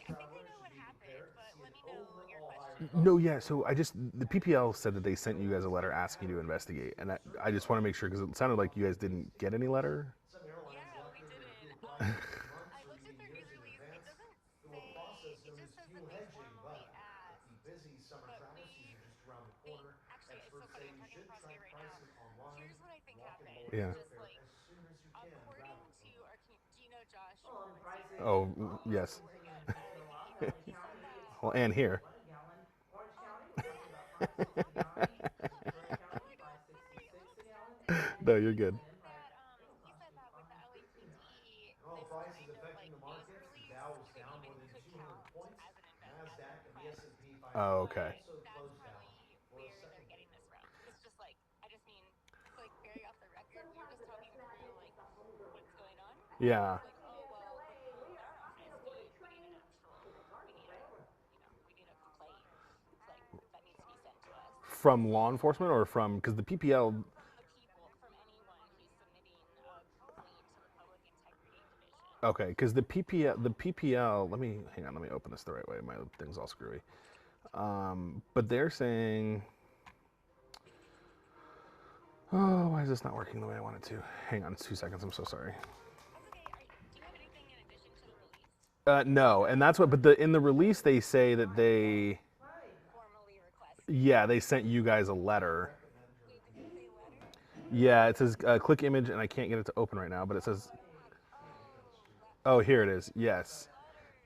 Speaker 14: I know what happened, but let me know your question.
Speaker 1: No, yeah. So the PPL said that they sent you guys a letter asking you to investigate, and I just want to make sure because it sounded like you guys didn't get any letter.
Speaker 3: Some airlines
Speaker 14: Yeah,
Speaker 3: want
Speaker 14: we
Speaker 3: their
Speaker 14: didn't.
Speaker 3: fuel prices months
Speaker 14: I
Speaker 3: or
Speaker 14: looked at
Speaker 3: even
Speaker 14: their
Speaker 3: years
Speaker 14: news
Speaker 3: in
Speaker 14: release. It
Speaker 3: advance
Speaker 14: doesn't
Speaker 3: through a
Speaker 14: say,
Speaker 3: process
Speaker 14: it
Speaker 3: known as
Speaker 14: just says
Speaker 3: fuel
Speaker 14: that they
Speaker 3: hedging.
Speaker 14: formally
Speaker 3: But with
Speaker 14: asked.
Speaker 3: the busy summer
Speaker 14: But
Speaker 3: travel season just around the corner,
Speaker 14: actually, it's so
Speaker 3: experts say
Speaker 14: funny. I'm
Speaker 3: we
Speaker 14: talking
Speaker 3: should
Speaker 14: across
Speaker 3: track
Speaker 14: here right now.
Speaker 3: pricing online,
Speaker 14: Here's what I think
Speaker 3: lock in
Speaker 14: happened.
Speaker 3: lower
Speaker 1: Yeah.
Speaker 14: Just
Speaker 3: airfare
Speaker 14: like,
Speaker 3: as soon as you can.
Speaker 14: according
Speaker 3: Travel.
Speaker 14: to our, do you know Josh
Speaker 9: Well,
Speaker 14: from
Speaker 9: and prices
Speaker 14: Instagram?
Speaker 1: Oh,
Speaker 9: in Buffalo
Speaker 1: yes.
Speaker 14: To work at
Speaker 9: continue to go up. LA
Speaker 14: he said
Speaker 9: County,
Speaker 14: that
Speaker 9: it's
Speaker 1: Well, and here.
Speaker 9: $5.51 a gallon. Orange
Speaker 14: oh,
Speaker 9: County, we're talking about
Speaker 14: so I'm
Speaker 9: $5.69. Ventura
Speaker 14: oh
Speaker 9: County,
Speaker 14: my god, sorry.
Speaker 9: $5.66
Speaker 14: Okay,
Speaker 9: a
Speaker 14: so
Speaker 9: gallon. And
Speaker 1: No,
Speaker 9: in
Speaker 1: you're good.
Speaker 9: Houston, Empire,
Speaker 14: that
Speaker 9: it'll
Speaker 14: he
Speaker 9: cost
Speaker 14: said
Speaker 9: you
Speaker 14: that with the
Speaker 9: $5.59.
Speaker 14: LAPD,
Speaker 3: And oil
Speaker 14: this
Speaker 3: prices
Speaker 14: kind of
Speaker 3: affecting
Speaker 14: like
Speaker 3: the
Speaker 14: news
Speaker 3: markets. The
Speaker 14: release
Speaker 3: Dow was down more than
Speaker 14: could
Speaker 3: 200
Speaker 14: count
Speaker 3: points.
Speaker 14: as an as a
Speaker 3: Nasdaq and the
Speaker 14: request.
Speaker 3: S&P 500
Speaker 1: Oh, okay.
Speaker 14: But
Speaker 3: also
Speaker 14: that's
Speaker 3: closed down
Speaker 14: probably
Speaker 3: for a
Speaker 14: where they're
Speaker 3: second day
Speaker 14: getting this
Speaker 3: move.
Speaker 14: from. It's just like, I just mean, it's like very off the record. We were
Speaker 6: Sometimes
Speaker 14: just
Speaker 6: the best
Speaker 14: talking
Speaker 6: magic
Speaker 14: through
Speaker 6: is
Speaker 14: like
Speaker 6: the homegrown
Speaker 14: what's going
Speaker 6: kind.
Speaker 14: on.
Speaker 6: Today
Speaker 1: Yeah.
Speaker 6: on
Speaker 14: Like, oh,
Speaker 6: CBS
Speaker 14: well,
Speaker 6: LA,
Speaker 14: okay,
Speaker 6: we
Speaker 14: we
Speaker 6: are
Speaker 14: don't
Speaker 6: hopping aboard a
Speaker 14: investigate. We need an
Speaker 6: train
Speaker 14: actual,
Speaker 6: to the Garden
Speaker 14: we need a,
Speaker 6: Railroad.
Speaker 14: we need a complaint. Like, that needs to be sent to us.
Speaker 1: From law enforcement or from, because the PPL,
Speaker 14: From the people, from anyone who's submitting a complaint to the Public Integrity Division.
Speaker 1: okay, because the PPL, let me, hang on, let me open this the right way. My thing's all screwy. But they're saying, oh, why is this not working the way I want it to? Hang on 2 seconds, I'm so sorry.
Speaker 14: That's okay. Do you have anything in addition to the release?
Speaker 1: No, and that's what, but in the release they say that they,
Speaker 14: Formally request.
Speaker 1: yeah, they sent you guys a letter.
Speaker 14: Wait, does it say letter?
Speaker 1: Yeah, it says click image, and I can't get it to open right now, but it says,
Speaker 14: Oh,
Speaker 1: oh, here it is, yes.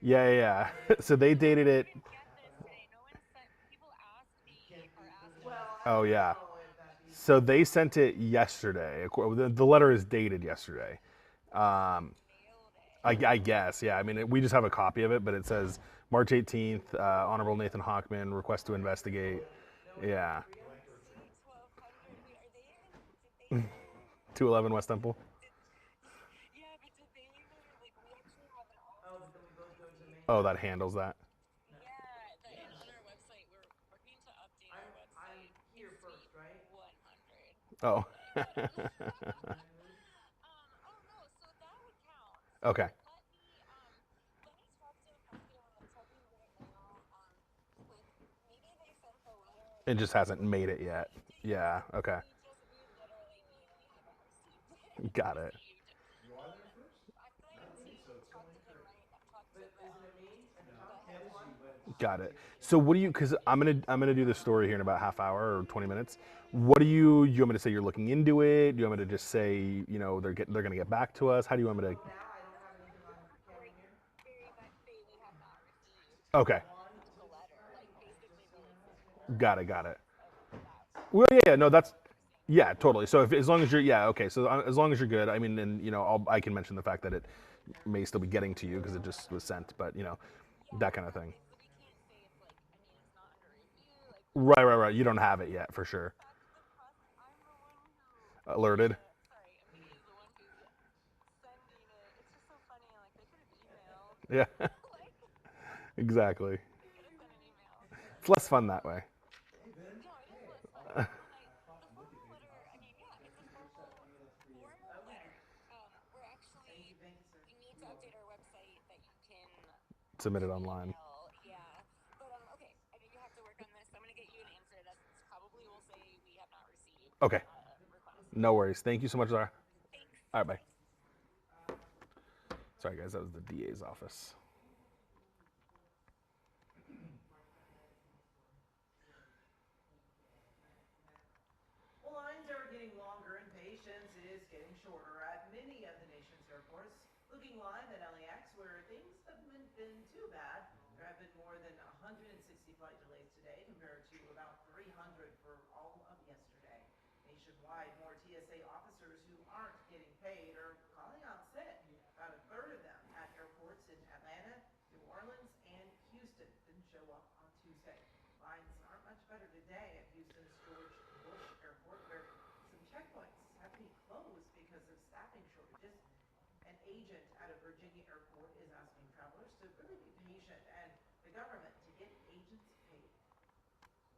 Speaker 14: letter.
Speaker 1: Yeah. So they dated it,
Speaker 14: I didn't get this today. No one sent. People asked me or asked
Speaker 9: Well,
Speaker 14: us.
Speaker 9: I
Speaker 1: oh,
Speaker 9: don't
Speaker 1: yeah.
Speaker 9: know if that be.
Speaker 1: So they sent it yesterday. The letter is dated yesterday.
Speaker 14: Mailed it.
Speaker 1: I guess, yeah. I mean, we just have a copy of it, but it says March 18th, Honorable Nathan Hochman, request to investigate. Yeah.
Speaker 14: 1200. Wait, are they even? Did they even?
Speaker 1: 211 West Temple.
Speaker 14: Yeah, but did they even like? We actually have an
Speaker 9: Oh, but then we both go to the main.
Speaker 1: Oh, that handles that.
Speaker 14: Yeah, and on our website, we're working to update our
Speaker 9: I'm
Speaker 14: website.
Speaker 9: here
Speaker 14: in
Speaker 9: first,
Speaker 14: suite
Speaker 9: right?
Speaker 14: 100.
Speaker 1: Oh.
Speaker 14: Oh no, so that would count.
Speaker 1: Okay.
Speaker 14: Let me talk to the prosecutor and tell me right now. Like maybe they sent the letter.
Speaker 1: It just hasn't made it yet. Yeah. Okay.
Speaker 14: We literally mean we haven't received it.
Speaker 1: Got it.
Speaker 3: You are there first?
Speaker 14: I
Speaker 3: Not me, so it's
Speaker 14: talked
Speaker 3: going
Speaker 14: to him,
Speaker 3: correct.
Speaker 14: right? I've talked to
Speaker 9: But isn't it me at the top?
Speaker 3: It is
Speaker 9: F1?
Speaker 3: you, but it's
Speaker 1: Got it. So what do you? Because I'm gonna do the story here in about half hour or 20 minutes. What do you? You want me to say you're looking into it? Do you want me to just say they're gonna get back to us? How do you want me to?
Speaker 9: Now I don't have anything on camera here.
Speaker 14: Barry, but we have not received
Speaker 1: Okay.
Speaker 14: the letter. Like basically the
Speaker 1: Got it.
Speaker 14: of that.
Speaker 1: Well, yeah. No, that's Yeah, totally. So if as long as you're okay. So as long as you're good, I mean, and I can mention the fact that it may still be getting to you because it just was sent, but that kind of thing.
Speaker 14: So we can't say it's like, I mean, it's not under review. Like,
Speaker 1: Right, right, right. You don't have it yet for sure.
Speaker 14: back to the process. I'm the one who,
Speaker 1: Alerted.
Speaker 14: sorry, me is the one who's sending it. It's just so funny. Like, they could have emailed.
Speaker 1: Yeah,
Speaker 14: Like,
Speaker 1: exactly.
Speaker 14: they could have sent an email.
Speaker 1: It's less fun that way.
Speaker 3: Hey, Ben.
Speaker 14: No, it is less fun. But when the formal letter, I mean, yeah, it's a formal letter. We're
Speaker 9: Thank
Speaker 14: actually,
Speaker 9: you, sir.
Speaker 14: we need to update our website that you can
Speaker 1: Submit it
Speaker 14: send an
Speaker 1: online.
Speaker 14: email. Yeah. But, okay, I think you have to work on this. I'm going to get you an answer that probably will say we have not received
Speaker 1: Okay.
Speaker 14: request.
Speaker 1: No worries. Thank you so much, Zara.
Speaker 14: Thanks.
Speaker 1: All right, bye. Sorry, guys. That was the DA's office.
Speaker 9: Well, lines are getting longer and patience is getting shorter at many of the nation's airports. Looking live at LAX, where things haven't been too bad. There have been more than 160 flight delays today, compared to about 300 for all of yesterday. Nationwide, more TSA officers who aren't getting paid are calling out sick. About a third of them at airports in Atlanta, New Orleans, and Houston didn't show up on Tuesday. Lines aren't much better today at Houston's George Bush Airport, where some checkpoints have to be closed because of staffing shortages. An agent at a Virginia airport is asking travelers to really be patient and the government to get agents paid.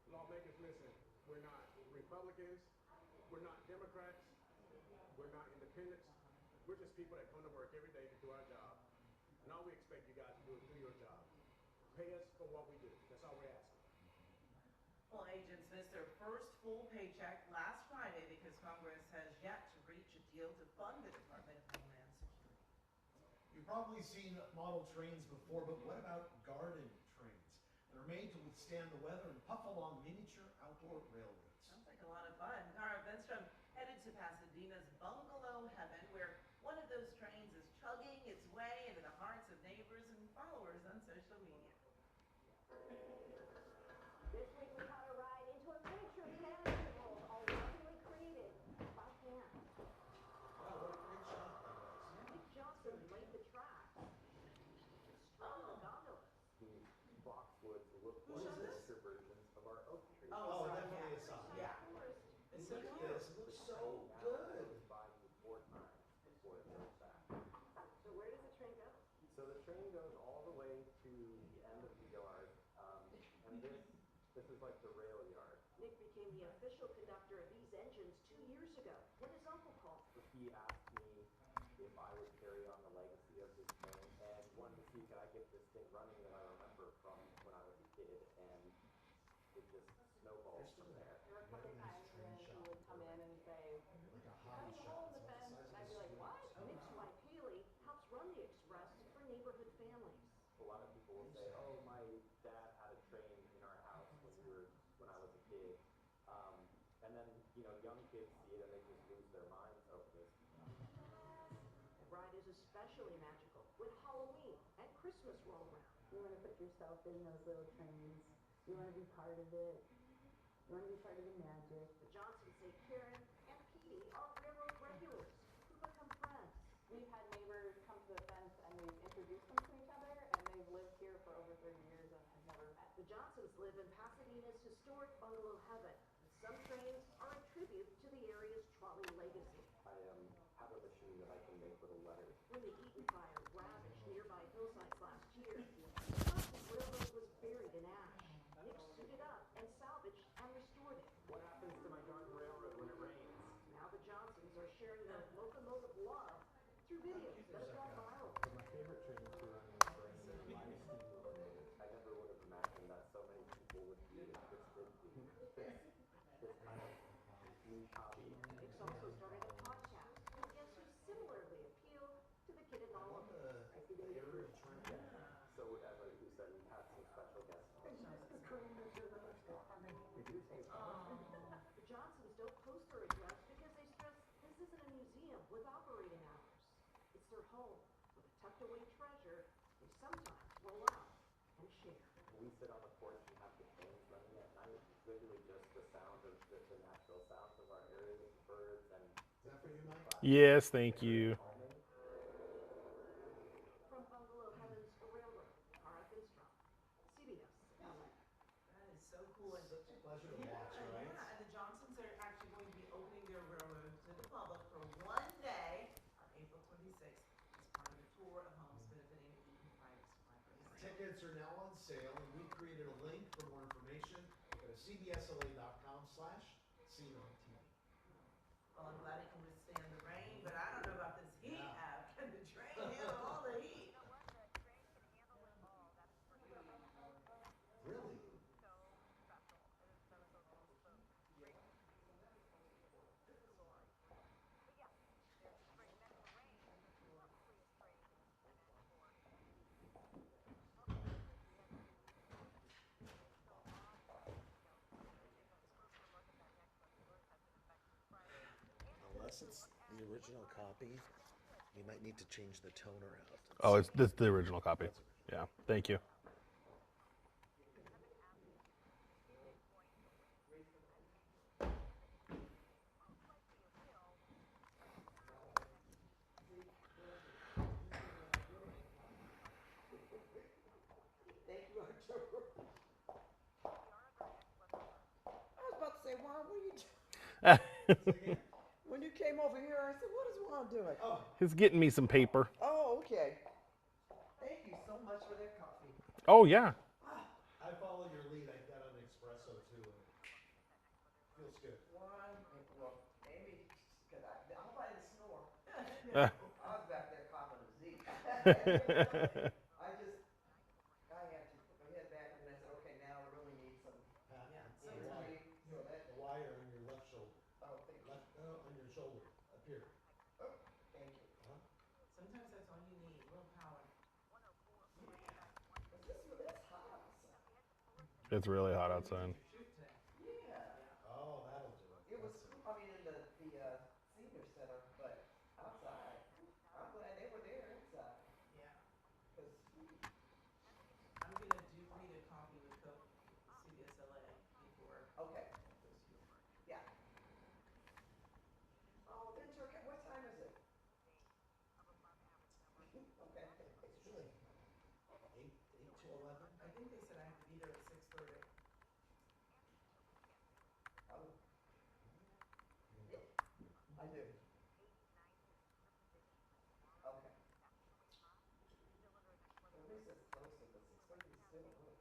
Speaker 10: Lawmakers, listen, we're not Republicans, we're not Democrats, we're not independents. We're just people that come to work every day to do our job. And all we expect you guys to do is do your job. Pay us for what we do. That's all we're asking.
Speaker 9: Well, agents missed their first full paycheck last Friday because Congress has yet to reach a deal to fund the Department of Homeland Security.
Speaker 3: You've probably seen model trains before, but what about garden trains? They're made to withstand the weather and puff along miniature outdoor railways.
Speaker 9: Sounds like a lot of fun. Cara Benstrom headed to Pasadena's Bungalow Heaven, where one of those trains is chugging its way into the hearts of neighbors and followers on social media.
Speaker 6: This week we caught a ride into a miniature fantasy world all lovingly created by hand.
Speaker 3: Wow, what a great shot that was.
Speaker 6: Nick Johnson laid the tracks, strung the gondolas.
Speaker 2: These boxwoods look
Speaker 3: Who
Speaker 2: like
Speaker 3: shot this?
Speaker 2: miniature versions of our oak trees.
Speaker 3: Oh,
Speaker 9: Assad,
Speaker 3: definitely
Speaker 9: yeah.
Speaker 3: Assad.
Speaker 9: Yeah.
Speaker 6: Tourist.
Speaker 3: And look at this, it looks so
Speaker 2: Now
Speaker 3: good.
Speaker 2: goes by you 4 times before it goes back.
Speaker 6: So where does the train go?
Speaker 2: So the train goes all the way to the end of the yard, and this is like the rail yard.
Speaker 6: Nick became the official conductor of these engines 2 years ago when his uncle called.
Speaker 2: He asked me if I would carry on the legacy of this train and wanted to see could I get this thing running that I remember from when I was a kid, and it just snowballed from there.
Speaker 6: There were a couple times when he would come in and say,
Speaker 3: Like a
Speaker 6: "Cut
Speaker 3: hobby
Speaker 6: a
Speaker 3: shop.
Speaker 6: hole in
Speaker 3: It's
Speaker 6: the
Speaker 3: about the
Speaker 6: fence,"
Speaker 3: size
Speaker 6: and I'd
Speaker 3: of
Speaker 6: be
Speaker 3: a
Speaker 6: like,
Speaker 3: street.
Speaker 6: "What?" Nick's wife Haley helps run the express for neighborhood families.
Speaker 2: A lot of people will say, "Oh, my dad had a train in our house when I was a kid," and then young kids see it and they just lose their minds over this.
Speaker 6: The ride is especially magical when Halloween and Christmas roll around.
Speaker 11: You want to put yourself in those little trains. You want to be part of it. You want to be part of the magic.
Speaker 6: The Johnsons say Karen and Petey are railroad regulars who become friends.
Speaker 7: We've had neighbors come to the fence and we've introduced them to each other, and they've lived here for over 30 years and have never met.
Speaker 6: The Johnsons live in Pasadena's historic Bungalow Heaven. Some trains are a tribute to the area's trolley legacy.
Speaker 2: I have a machine that I can make little letters.
Speaker 6: When the Eaton fire ravaged nearby hillsides last year, the Johnsons Railroad was buried in ash. Nick suited up and salvaged and restored it.
Speaker 2: What happens to my garden railroad when it rains?
Speaker 6: Now the Johnsons are sharing their locomotive love through videos that have gone viral.
Speaker 2: So my favorite train to run is my steam locomotive. I never would have imagined that so many people would be interested in this kind of niche hobby.
Speaker 6: Nick's also started a podcast with guests who similarly appeal to the kid in
Speaker 3: I love
Speaker 6: all.
Speaker 3: the aerial train.
Speaker 2: So as you said, we've had some special guests.
Speaker 6: The Johnsons don't post their address because they stress this isn't a museum with operating hours. It's their home with a tucked away treasure they sometimes roll out and share.
Speaker 2: We sit on the porch and have the trains running at night. literally just the sound of the natural sounds of our area with the birds and
Speaker 3: Is that for you, Mike?
Speaker 1: Yes, thank you.
Speaker 2: calming.
Speaker 4: From Bungalow Heavens to Railroad, Kara Finstrom, CBS LA.
Speaker 9: That is so cool. And
Speaker 3: Such a pleasure to
Speaker 9: yeah,
Speaker 3: watch, right?
Speaker 9: yeah. And the Johnsons are actually going to be opening their railroad to the public for one day on April 26th as part of a tour of homes benefiting Eaton Price fundraising.
Speaker 3: Tickets are now on sale, and we've created a link for more information. Go to cbsla.com/seen on TV.
Speaker 9: Well, I'm glad it can withstand the rain, but I don't know about this heat
Speaker 3: Yeah.
Speaker 9: app. Can the train handle all the heat?
Speaker 3: Really?
Speaker 15: Unless it's the original copy, you might need to change the toner out.
Speaker 1: Oh, it's this the original copy. Yeah, thank you.
Speaker 5: Thank you, Arthur. I was about to say, Juan, what are you doing? When you came over here, I said, what is Juan doing?
Speaker 3: Oh,
Speaker 1: He's getting me some paper.
Speaker 5: Oh, okay. Thank you so much for that coffee.
Speaker 1: Oh yeah.
Speaker 3: I follow your lead. I got an espresso too, and feels good.
Speaker 5: Juan, well, Amy, because I hope I didn't snore.
Speaker 1: Uh.
Speaker 5: I was back there coughing a Z. I had to put my head back and I said, okay, now I really need some
Speaker 3: Pat,
Speaker 9: Yeah,
Speaker 3: the
Speaker 9: sometimes-
Speaker 3: wire,
Speaker 5: so that,
Speaker 3: the wire on your left shoulder,
Speaker 5: oh, thank you.
Speaker 3: on your shoulder, up here.
Speaker 5: Oh, thank you.
Speaker 9: Sometimes that's all you need, a little power.
Speaker 5: Is this, it's hot outside.
Speaker 1: It's really hot outside.
Speaker 9: Shoot today.
Speaker 5: Yeah.
Speaker 3: Oh, that'll do it.
Speaker 5: It was, I mean, in the senior center, but outside, I'm glad they were there inside.
Speaker 9: Yeah.
Speaker 5: Cause,
Speaker 9: I'm gonna read a coffee with Coke, CBS LA, before
Speaker 5: okay,
Speaker 9: it goes to you.
Speaker 5: yeah. Oh, Ventura, what time is it? Okay.
Speaker 3: It's really 8 to 11.
Speaker 9: I think they said I have to be there at 6:30.
Speaker 5: Oh. I do. Okay. At least it's closer, but 6:30 is still good.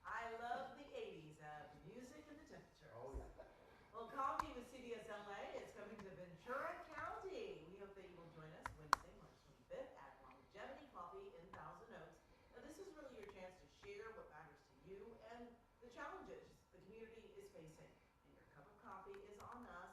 Speaker 9: I love the 80s, the music and the temperature.
Speaker 3: Oh yeah.
Speaker 9: Well, Coffee with CBS LA is coming to Ventura County. We hope that you will join us Wednesday, March 25th at Longevity Coffee in Thousand Oaks. Now, this is really your chance to share what matters to you and the challenges the community is facing. And your cup of coffee is on us,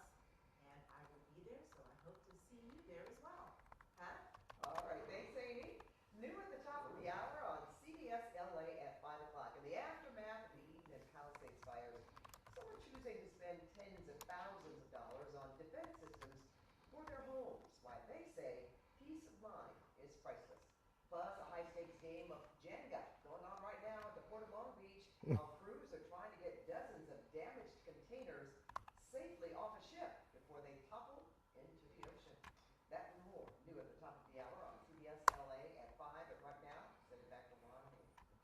Speaker 9: and I will be there, so I hope to see you there as well. Pat?
Speaker 5: All right, thanks, Amy. New at the top of the hour on CBS LA at 5 o'clock. In the aftermath of the Eaton and Palisades fires, some are choosing to spend tens of thousands of dollars on defense systems for their homes, while they say peace of mind is priceless. Plus, a high-stakes game of Jenga going on right now at the Port of Long Beach, while crews are trying to get dozens of damaged containers safely off a ship before they topple into the ocean. That and more, new at the top of the hour on CBS LA at 5. And right now, send it back to Juan.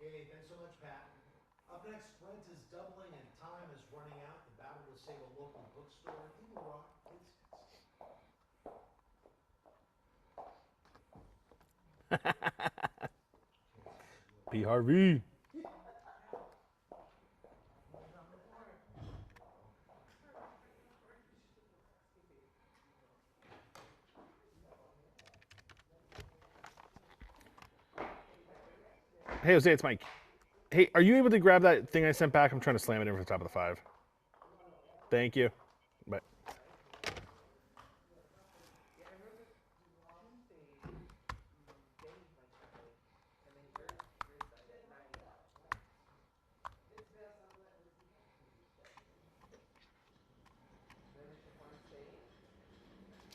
Speaker 3: Okay, thanks so much, Pat. Up next, rent is doubling and time is running out. The battle to save a local bookstore in Eagle Rock is
Speaker 1: PRV. Hey, Jose, it's Mike. Hey, are you able to grab that thing I sent back? I'm trying to slam it in for the top of the 5. Thank you. Bye.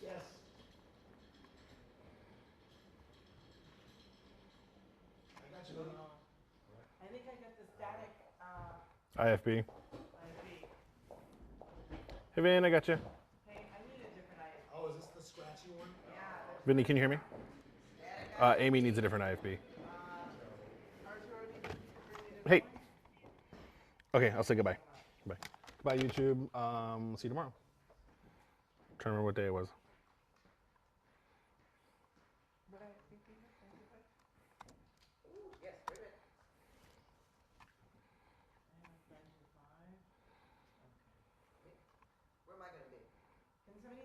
Speaker 3: Yes. I got you, buddy.
Speaker 9: I think I got the static,
Speaker 1: IFB.
Speaker 9: IFB.
Speaker 1: Hey, Vin, I got you.
Speaker 9: Hey, I need a different IFB.
Speaker 3: Oh, is this the scratchy one?
Speaker 9: Yeah, there's
Speaker 1: Vinny, can you hear me?
Speaker 9: static
Speaker 1: Amy needs a different IFB.
Speaker 9: Arturo needs a different
Speaker 1: Hey.
Speaker 9: one.
Speaker 1: Okay, I'll say goodbye. Bye. Bye, YouTube. See you tomorrow. I'm trying to remember what day it was.
Speaker 9: What IFB? Yes, right